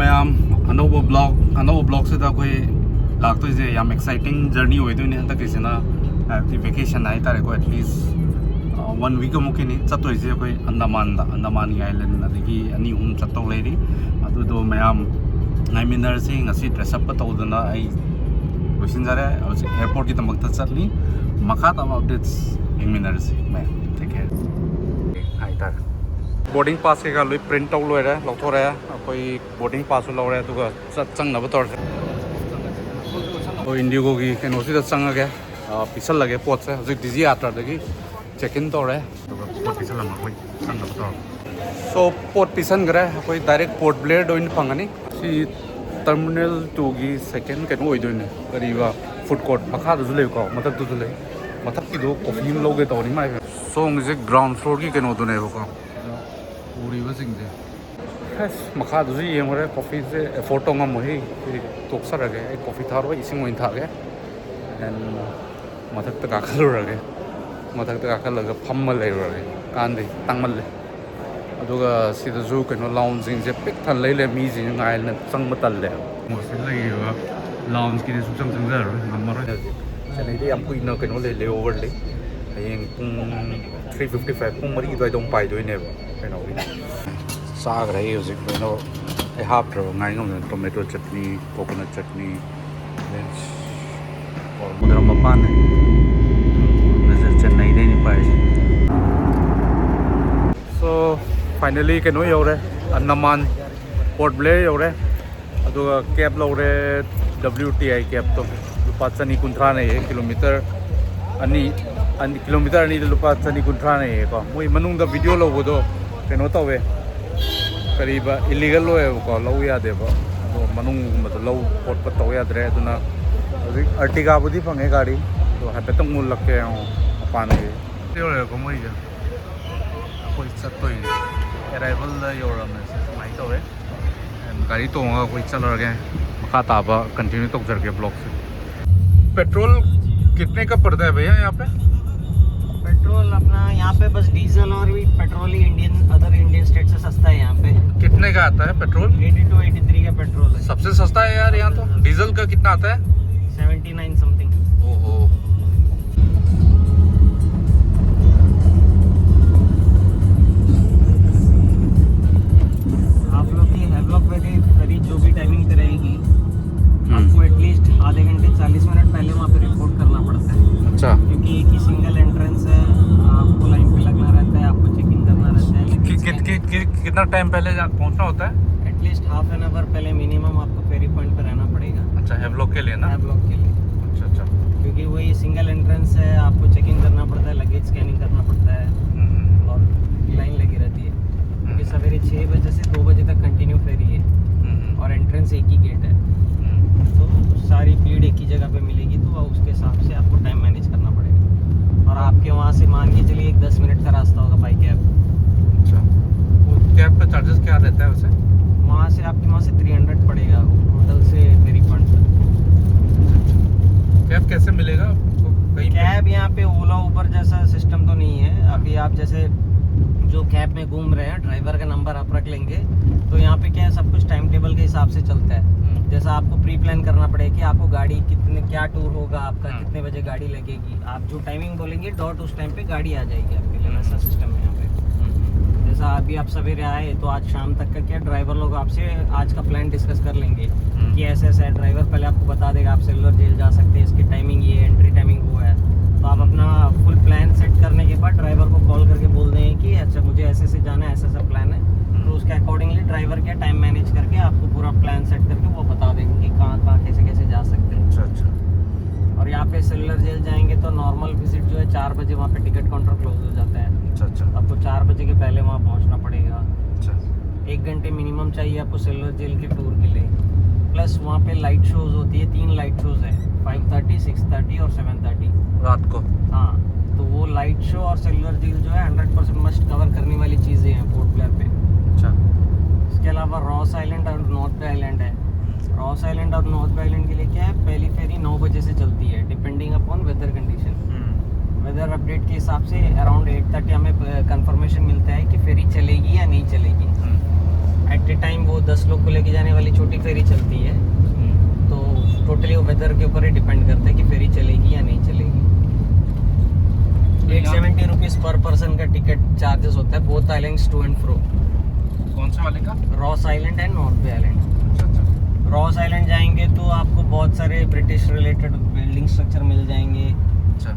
Ma'am अनोब blog से लाक्तोइसे याम exciting journey होइदोइने हंतकिसेना vacation है तारे को एटलीस्ट 1 वीक मुकिनी चतोइसे कोई अंडमान आइलैंड अदगी अनि हुम चतौ लेरी अदुदो मैम नाइमिनरसे ngasi dress up तौदना आई लोसिनजारे एयरपोर्ट की तमकता चलनी मखा तम अपडेट्स इंगमिनरसे मैं टेक केयर हाय तार बोर्डिंग पास के लोई प्रिंट तौ लोरे लौथोरे कोई बोर्डिंग पास लौरे दुगा चंगनब तौर इंडिगो की कनोसी चंगे पीसल लगे पोट से हजिक डिजी आटरदगी चेक इन तौरे पोट पीसल कोई चंगनब तौर सो पोट पीसनग्रे कोई डायरेक्ट पोर्ट ब्लेयर दोइन फंगनी सी टर्मिनल 2 की सेकेंड कनो होइदोइने करीबा फूड कोर्ट मखादसु लेको मथकदसु ले मथक की कॉफी लौगे तौनी माय सो मुझे ग्राउंड फ्लोर की कनो दुनेबको उरीबसिंगजे मखादसु येंगरे कॉफी से एफोर्ट तोंगमोहि तोक्सरगे कॉफी थारो इसिंग ओइन थागे एंड मथक काखलुरगे मथक काखलगा फम्म लेरगे कांदे तंगमले अदुगा सिदजु कनो लाउंजिंग जे पिक थन लेले मी जिन गाइल न चंग तल्ले मोसे लेवा लाउंज की सु चंग चंगजर नमर चलेदे हम कुइ न कनो ले ओवर ले हयेंग पुंग 3:55 पुंग मरी दोय दों पाइ दोइने कनो साग रही उसे कनो ए हाफ रो ngai ngom tomato chutney coconut chutney और मगर मपान नजर चेन्नई दे नि पाइ सो फाइनली कनो योरे अंडमान पोर्ट ब्लेयर योरे अदुगा कैब लौरे WTI कैब तो लुपा चनी कुंथ्रा ने किलोमीटर अनि किलोमीटर अनि लुपा चनी कुंथ्रा ने को मोई मनुंग दा वीडियो लोबोदो कनो तवे करीब इलीगल होएबको लौ यादेबो तो मनुंग मत लौ पोट प तौ यादरे अदुना अर्टिगा बुदी फंगे गाड़ी तो हैपेतंग मुल लके पान के योरे को मोई जा कोई चतोई अराइवल दा योरम माइ तवे गाड़ी तोंगा कोई चलरगे मखा ताबा कंटिन्यू तोजरगे ब्लॉक से पेट्रोल कितने का पड़ता है भैया यहाँ पे पेट्रोल अपना यहाँ पे बस डीजल और भी पेट्रोल ही अदर इंडियन स्टेट से सस्ता है यहाँ पे कितने का आता है पेट्रोल 82 83 का पेट्रोल है सबसे सस्ता है यार यहाँ तो डीजल का कितना आता है 79 समथिंग ओहो आप लोग की हैवलॉक वैली करीब जो भी टाइमिंग पे रहेगी आपको एटलीस्ट आधे घंटे 40 मिनट पहले वहाँ पे रिपोर्ट करना पड़ता है अच्छा क्योंकि एक ही सिंगल एंट्रेंस है आपको लाइन पे लगना रहता है आपको चेक इन करना रहता है कितना टाइम पहले पहुँचना होता है एटलीस्ट हाफ एन आवर पहले मिनिमम आपको फेरी पॉइंट पे रहना पड़ेगा अच्छा हैवलॉक के लिए ना हैवलॉक के लिए अच्छा अच्छा क्योंकि वही सिंगल एंट्रेंस है आपको चेक इन करना पड़ता है लगेज स्कैनिंग करना पड़ता है और लाइन लगी रहती है क्योंकि सवेरे 6 बजे से 2 बजे तक कंटिन्यू फेरी है और एंट्रेंस एक ही गेट है तो सारी भीड़ एक ही जगह पे मिलेगी तो उसके हिसाब से आपको टाइम मैनेज करना पड़ेगा और आपके वहाँ से मान के चलिए 10 मिनट का रास्ता होगा बाई कैब अच्छा वो कैब का चार्जेस क्या रहता है वैसे वहाँ से आपके वहाँ से 300 पड़ेगा होटल से फेरी पॉइंट कैब कैसे मिलेगा कहीं कैब यहाँ पे ओला उबर जैसा सिस्टम तो नहीं है अभी आप जैसे जो कैब में घूम रहे हैं ड्राइवर का नंबर आप रख लेंगे तो यहाँ पे क्या है सब कुछ टाइम टेबल के हिसाब से चलता है जैसा आपको प्री प्लान करना पड़ेगा कि आपको गाड़ी क्या टूर होगा आपका कितने बजे गाड़ी लगेगी आप जो टाइमिंग बोलेंगे डॉट उस टाइम पे गाड़ी आ जाएगी आपके लिए वैसा सिस्टम है यहाँ पे जैसा अभी आप सवेरे आए तो आज शाम तक का क्या ड्राइवर लोग आपसे आज का प्लान डिस्कस कर लेंगे कि ऐसा ऐसा है ड्राइवर पहले आपको बता देगा आप सेलुलर जेल जा सकते हैं इसकी टाइमिंग ये एंट्री टाइमिंग वो है तो आप अपना फुल प्लान सेट करने के बाद ड्राइवर को कॉल करके बोल देंगे कि अच्छा मुझे ऐसे से जाना है ऐसा ऐसा प्लान है तो उसके अकॉर्डिंगली ड्राइवर क्या टाइम मैनेज करके आपको पूरा प्लान सेट करके वो बता देंगे कि कहाँ कैसे कैसे जा सकते हैं अच्छा अच्छा और यहाँ पे सेलुलर जेल जाएंगे तो नॉर्मल विजिट जो है 4 बजे वहाँ पे टिकट काउंटर क्लोज हो जाता है अच्छा अच्छा आपको 4 बजे के पहले वहाँ पहुँचना पड़ेगा अच्छा 1 घंटे मिनिमम चाहिए आपको सेलुलर जेल के टूर के लिए प्लस वहाँ पे लाइट शोज होती है 3 लाइट शोज है 5:30 6:30 और 7:30 रात को हाँ तो वो लाइट शो और सेलुलर जेल जो है 100% मस्ट कवर करने वाली चीज़ें हैं पोर्ट ब्लेयर पे अच्छा इसके अलावा रॉस आइलैंड और नॉर्थ बे आइलैंड है रॉस आइलैंड और नॉर्थ बे आइलैंड के लिए क्या है पहली फेरी 9 बजे से चलती है depending upon weather condition weather update के हिसाब से अराउंड 8:30 हमें कंफर्मेशन मिलता है कि फेरी चलेगी या नहीं चलेगी एट ए टाइम वो 10 लोग को लेके जाने वाली छोटी फेरी चलती है। तो टोटली वो वेदर के ऊपर ही डिपेंड करता है कि फेरी चलेगी या नहीं चलेगी। 870 रुपीज पर पर्सन का टिकट चार्जेस होता है, both islands to and fro. कौन से वाले का? Ross island and north bay island. अच्छा अच्छा। रॉस आइलैंड जाएंगे तो आपको बहुत सारे ब्रिटिश रिलेटेड बिल्डिंग स्ट्रक्चर मिल जाएंगे,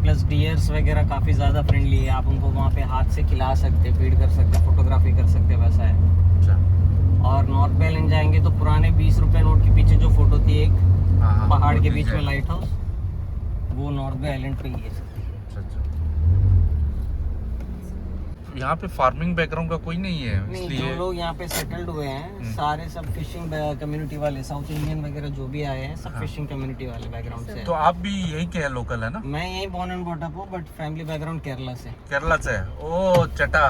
प्लस डियर्स वगैरह काफ़ी ज़्यादा फ्रेंडली है। आप उनको वहाँ पे हाथ से खिला सकते, फीड कर सकते, फोटोग्राफी कर सकते, वैसा है। अच्छा। और नॉर्थ बे आइलैंड जाएंगे तो पुराने 20 रुपये नोट के पीछे जो फोटो थी एक पहाड़ के बीच में लाइट हाउस, वो नॉर्थ बे आइलैंड पे ही है। अच्छा अच्छा। यहाँ पे फार्मिंग बैकग्राउंड का कोई नहीं है, नहीं, इसलिए जो लोग यहाँ पे सेटल्ड हुए हैं सारे सब फिशिंग कम्युनिटी वाले, साउथ इंडियन वगैरह जो भी आए हैं सब फिशिंग कम्युनिटी वाले बैकग्राउंड से। तो आप भी यही के है, लोकल है ना? मैं यही बॉर्न एंड बॉट अप हूँ, बट फैमिली बैकग्राउंड केरला से। केरला से? ओ चटा।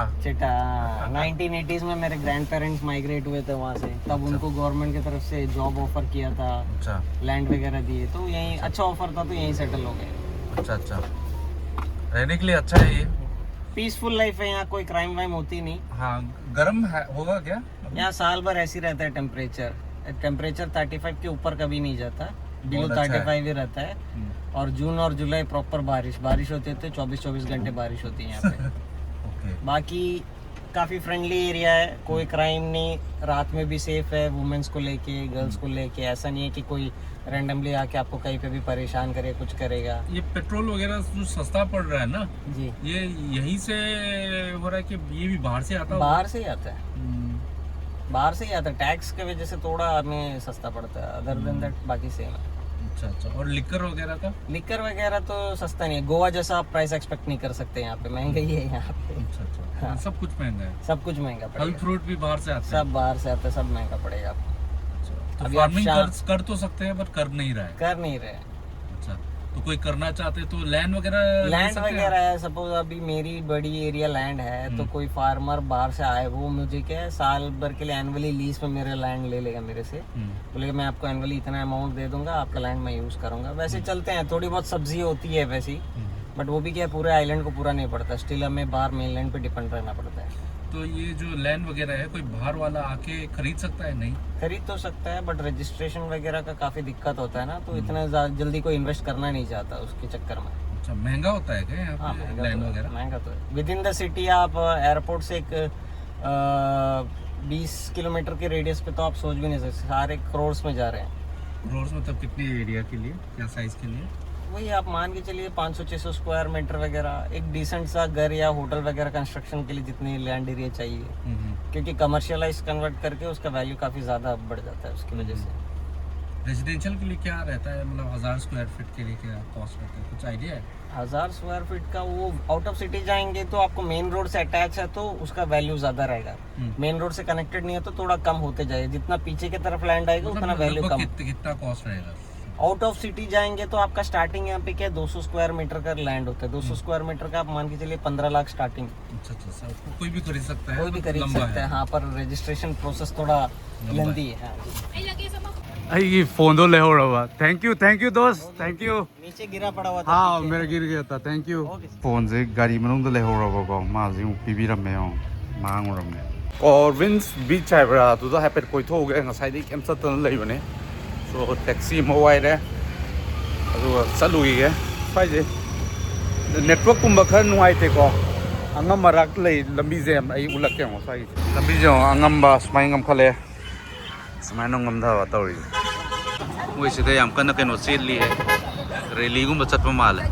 1980s में मेरे ग्रैंड पेरेंट्स माइग्रेट हुए थे वहाँ से, तब उनको गवर्नमेंट की तरफ से जॉब ऑफर किया था, अच्छा। लैंड वगैरह दिए, तो यहीं अच्छा ऑफर था तो यहीं सेटल हो गए। अच्छा अच्छा। रहने के लिए अच्छा है ये? पीसफुल लाइफ है यहाँ, कोई क्राइम वाइम होती नहीं। हाँ। गर्म है होगा क्या? यहाँ साल भर ऐसी रहता है टेम्परेचर 35 के ऊपर कभी नहीं जाता, बिलो बहुत अच्छा है। 35 ही रहता है। और जून और जुलाई प्रॉपर बारिश होती है, तो 24 घंटे बारिश होती है यहाँ पे। ओके। बाकी काफ़ी फ्रेंडली एरिया है, कोई क्राइम नहीं, रात में भी सेफ है, वुमेन्स को लेके, गर्ल्स को लेके। ऐसा नहीं है कि कोई रैंडमली आके आपको कहीं पे भी परेशान करे, कुछ करेगा। ये पेट्रोल वगैरह जो सस्ता पड़ रहा है ना, जी, ये यहीं से हो रहा है कि ये भी बाहर से आता है? बाहर से ही आता है, बाहर से ही आता है। टैक्स की वजह से थोड़ा हमें सस्ता पड़ता है, अदर देन दैट बाकी सेम है। अच्छा अच्छा। और लिकर वगैरह का? लिकर वगैरह तो सस्ता नहीं है, गोवा जैसा आप प्राइस एक्सपेक्ट नहीं कर सकते यहाँ पे, महंगा ही है यहाँ पे। अच्छा अच्छा। हाँ। सब कुछ महंगा है? सब कुछ महंगा फल पड़ेगा, फ्रूट भी बाहर से आता है? सब बाहर से आता है, सब महंगा पड़ेगा आपको। तो अभी आप फार्मिंग कर तो सकते हैं पर कर नहीं रहा है? कर नहीं रहे। अच्छा। तो कोई करना चाहते तो लैंड वगैरह लैंड वगैरह है, सपोज अभी मेरी बड़ी एरिया लैंड है, तो कोई फार्मर बाहर से आए, वो मुझे क्या है साल भर के लिए एनुअली लीज पे मेरे लैंड ले लेगा मेरे से, बोलेगा मैं आपको एनुअली इतना अमाउंट दे दूंगा, आपका लैंड मैं यूज करूंगा। वैसे चलते हैं, थोड़ी बहुत सब्जी होती है वैसी, बट वो भी क्या है पूरे आइलैंड को पूरा नहीं पड़ता, स्टिल हमें बाहर मेनलैंड पे डिपेंड रहना पड़ता है। तो ये जो लैंड वगैरह है कोई बाहर वाला आके खरीद सकता है? नहीं खरीद तो सकता है, बट रजिस्ट्रेशन वगैरह का काफी दिक्कत होता है ना, तो इतना जल्दी कोई इन्वेस्ट करना नहीं चाहता उसके चक्कर में। अच्छा। महंगा होता है क्या यहाँ हाँ, पे लैंड वगैरह? महंगा तो है। विद इन द सिटी आप एयरपोर्ट से एक 20 किलोमीटर के रेडियस पे तो आप सोच भी नहीं सकते, सारे करोड़ में जा रहे हैं। रोड्स मतलब कितनी एरिया के लिए, क्या साइज के लिए? वही आप मान के चलिए 500-600 स्क्वायर मीटर वगैरह, एक डिसेंट सा घर या होटल वगैरह कंस्ट्रक्शन के लिए जितनी लैंड एरिया चाहिए, क्योंकि कमर्शियलाइज कन्वर्ट करके उसका वैल्यू काफ़ी ज़्यादा बढ़ जाता है उसकी वजह से। रेजिडेंशियल के लिए क्या रहता है, मतलब 1000 स्क्वायर फीट के लिए क्या कॉस्ट रहता है, कुछ आइडिया है? 1000 स्क्वायर फीट का वो आउट ऑफ सिटी जाएंगे तो आपको मेन रोड से अटैच है तो उसका वैल्यू ज़्यादा रहेगा, मेन रोड से कनेक्टेड नहीं है तो थोड़ा कम होते जाएगा, जितना पीछे की तरफ लैंड आएगा उतना वैल्यू कम। कितना कॉस्ट रहेगा? आउट ऑफ सिटी जाएंगे तो आपका स्टार्टिंग यहाँ पे क्या 200 स्क्वायर मीटर का लैंड होता है, 200 स्क्वायर मीटर का आप मान के चलिए 15 लाख स्टार्टिंग। अच्छा अच्छा। कोई भी खरीद सकता है? कोई भी खरीद सकता है हाँ, पर रजिस्ट्रेशन प्रोसेस थोड़ा लेंथी है। ये फोन तो ले हो रहा। थैंक यू दोस्त, थैंक यू। नीचे गिरा पड़ा हुआ था। हाँ मेरा गिर गया था, थैंक यू। फोन से गाड़ी में ले हो रहा को माजी पीबी रमे हो मांग रमे। और विंस बीच है बड़ा तो है पे कोई तो गए ngasai कैम चतन लेबने सो टैक्सी म वाइरे अदुगा चलुइगे फाइजे नेटवर्क कुंबा खर नुआइते को angam marak lei lambi je ai ulak ke mo sai lambi jo angam ba smai ngam khale smai no ngam da wa tauri moi se yam kana ken osil li hai rally gum chat pa mal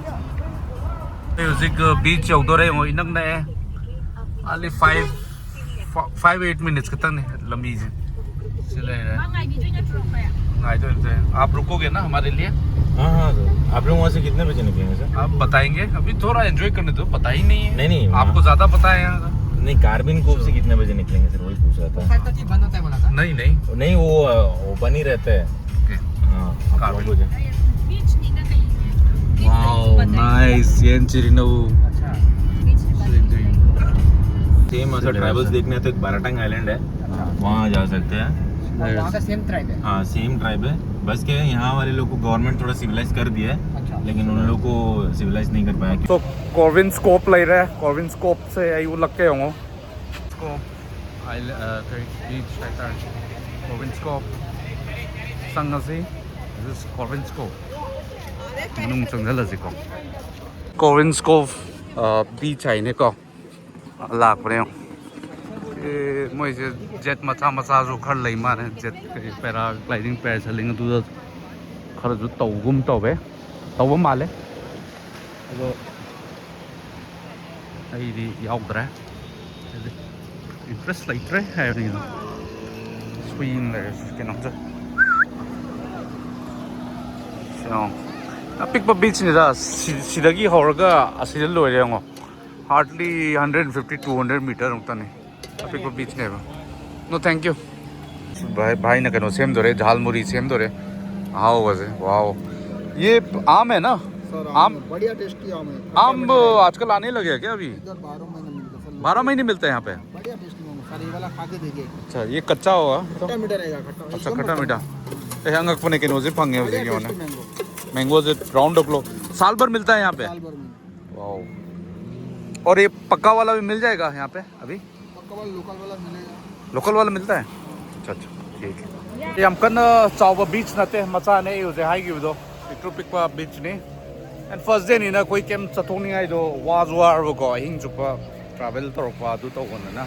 music beach yaudore mo inak na only 5-8 minutes ka tang ne lambi je chale hai तो आप रुकोगे ना हमारे लिए? हाँ हाँ sir. आप लोग वहाँ से कितने बजे निकलेंगे सर? आप बताएंगे, अभी थोड़ा एंजॉय करने दो, पता ही नहीं है। नहीं आपको ज्यादा पता है यहाँ का। नहीं, कार्बिन कोव से कितने बजे निकलेंगे सर, वही पूछ रहा था। बंद होता है बोला था। नहीं वो ओपन ही रहता है। हाँ कार्बिन। वाओ नाइस येन चिरिनो। सेम अगर ट्राइबल्स देखने हैं तो एक बाराटांग आइलैंड है, वहाँ जा सकते हैं। वहाँ का सेम ट्राइब है? हाँ सेम ट्राइब है, बस क्या है यहाँ वाले लोग को गवर्नमेंट थोड़ा सिविलाइज कर दिया है, लेकिन उन लोग को सिविलाइज नहीं कर पाया। तो कॉर्विन स्कोप ले रहा है, कॉर्विन स्कोप से आई वो लग के होंगे beach habitat. Corvins Cove. Sangasi. This is Corvins Cove. Manung changdalasi ko. Corvins Cove beach ai ne ko. Lak pare. Moi se jet macha ju khar lai ma ne jet paragliding parasailing du khar ju tawgum tawbe. Tawba male. Ado ai di yaudra. Interest later hai ni. Swing there kenong ja. So apik pa beach ni da sidagi horga asil lo re ngo. Hardly 150 200 meter ungta ni. apik pa beach ne ba. No thank you. भाई ना कनो same दो रे jhalmuri same दो रे. How was it? Wow. ये आम है ना? आम बढ़िया टेस्टी आम है। आम आजकल आने लगे हैं क्या अभी? इधर 12 महीने मिलता है। 12 महीने मिलता है यहाँ पे? बढ़िया टेस्टी आम है। सर ये वाला खा के देखिए। अच्छा ये कच्चा होगा? खट्टा मीठा रहेगा खट्टा। अच्छा खट्टा मीठा. यहाँ अंगक के नोज़े फंगे हो जाएंगे उन्हें. मैंगो। मैंगो से राउंड अप लो. साल भर मिलता है यहाँ पे? साल भर में। वाओ. और ये पक्का वाला भी मिल जाएगा यहाँ पे अभी? पक्का वाला लोकल वाला मिलेगा। लोकल वाला मिलता है? अच्छा अच्छा ठीक है. ये हम कन चावबा बीच नते मचा ने यूजे हाई गिवदो. पिक्रो पिक्पा बीच ने. And first day ni na koi kem chathoni ai do wazwar ko hing chupa travel tor pa du to gon na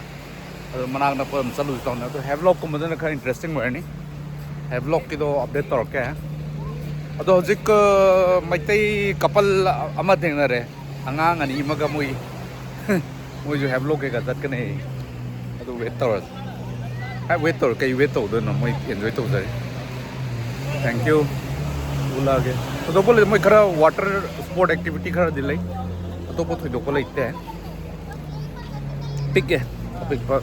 ado manak na pam chalu to na to havelock ko madan kha interesting wa ni havelock ki do update tor ke ado jik maitai couple ama theng na re angang ani maga mui mui jo havelock ke ga tat ka nei ado wait tor ai wait tor kai wait to do na moi enjoy to jai. Thank you. Ulage तो बोले मैं खरा water sport activity खरा दिलाई तो बहुत थोड़ी दोपहर इतने हैं ठीक है अभी पर